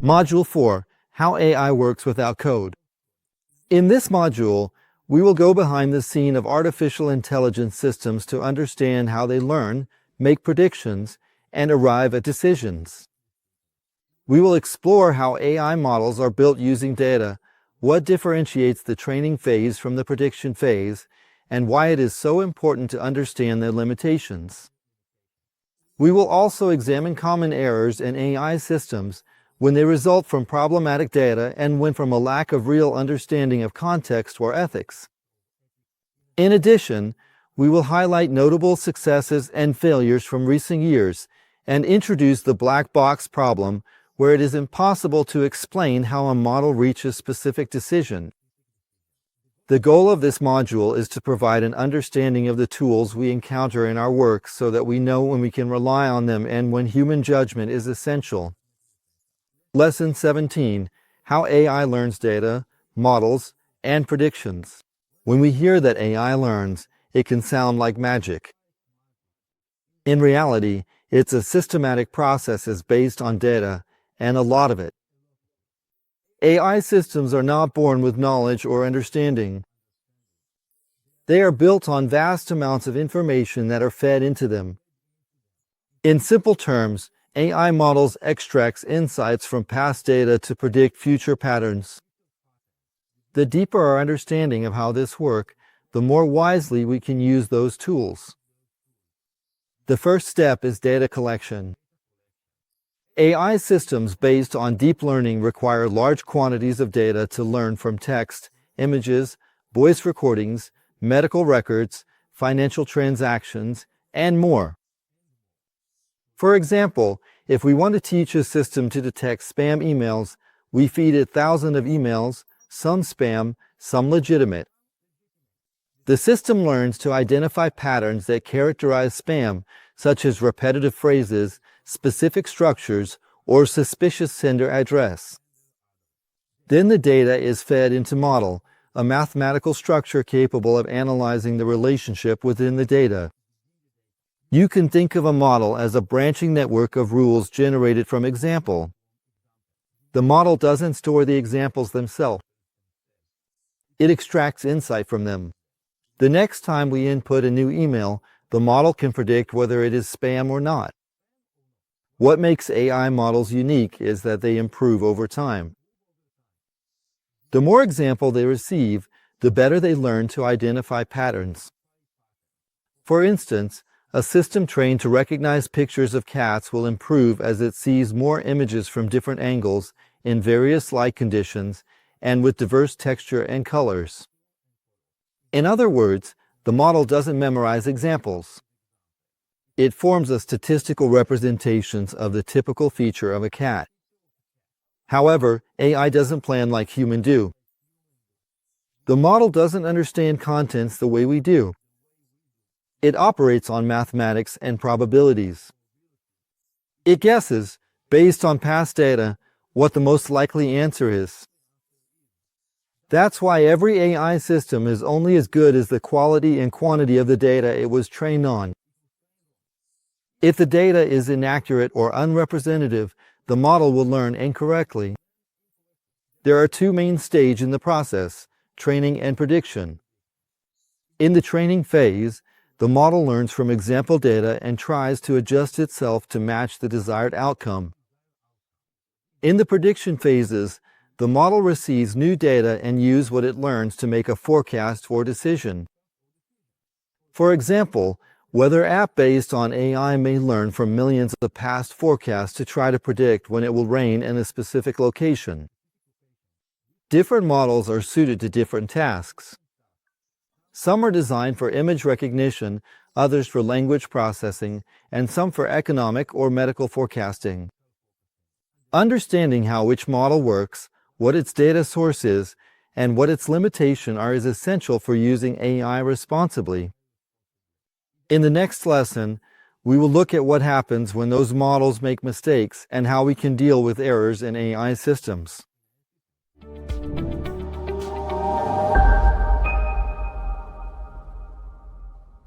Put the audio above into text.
Module 4. How AI works without code. In this module, we will go behind the scene of artificial intelligence systems to understand how they learn, make predictions, and arrive at decisions. We will explore how AI models are built using data, what differentiates the training phase from the prediction phase, and why it is so important to understand their limitations. We will also examine common errors in AI systems when they result from problematic data and when from a lack of real understanding of context or ethics. In addition, we will highlight notable successes and failures from recent years and introduce the black box problem, where it is impossible to explain how a model reaches a specific decision. The goal of this module is to provide an understanding of the tools we encounter in our work so that we know when we can rely on them and when human judgment is essential. Lesson 17. How AI learns data, models, and predictions. When we hear that AI learns, it can sound like magic. In reality, it's a systematic process based on data, and a lot of it. AI systems are not born with knowledge or understanding. They are built on vast amounts of information that are fed into them. In simple terms, AI models extract insights from past data to predict future patterns. The deeper our understanding of how this works, the more wisely we can use those tools. The first step is data collection. AI systems based on deep learning require large quantities of data to learn from text, images, voice recordings, medical records, financial transactions, and more. For example, if we want to teach a system to detect spam emails, we feed it thousands of emails, some spam, some legitimate. The system learns to identify patterns that characterize spam, such as repetitive phrases, specific structures, or suspicious sender address. Then the data is fed into model, a mathematical structure capable of analyzing the relationship within the data. You can think of a model as a branching network of rules generated from example. The model doesn't store the examples themselves. It extracts insight from them. The next time we input a new email, the model can predict whether it is spam or not. What makes AI models unique is that they improve over time. The more examples they receive, the better they learn to identify patterns. For instance, a system trained to recognize pictures of cats will improve as it sees more images from different angles, in various light conditions, and with diverse texture and colors. In other words, the model doesn't memorize examples. It forms a statistical representations of the typical feature of a cat. However, AI doesn't plan like humans do. The model doesn't understand contents the way we do. It operates on mathematics and probabilities. It guesses, based on past data, what the most likely answer is. That's why every AI system is only as good as the quality and quantity of the data it was trained on. If the data is inaccurate or unrepresentative, the model will learn incorrectly. There are two main stages in the process: training and prediction. In the training phase, the model learns from example data and tries to adjust itself to match the desired outcome. In the prediction phases, the model receives new data and uses what it learns to make a forecast or decision. For example, weather app based on AI may learn from millions of past forecasts to try to predict when it will rain in a specific location. Different models are suited to different tasks. Some are designed for image recognition, others for language processing, and some for economic or medical forecasting. Understanding how each model works, what its data source is, and what its limitations are is essential for using AI responsibly. In the next lesson, we will look at what happens when those models make mistakes and how we can deal with errors in AI systems.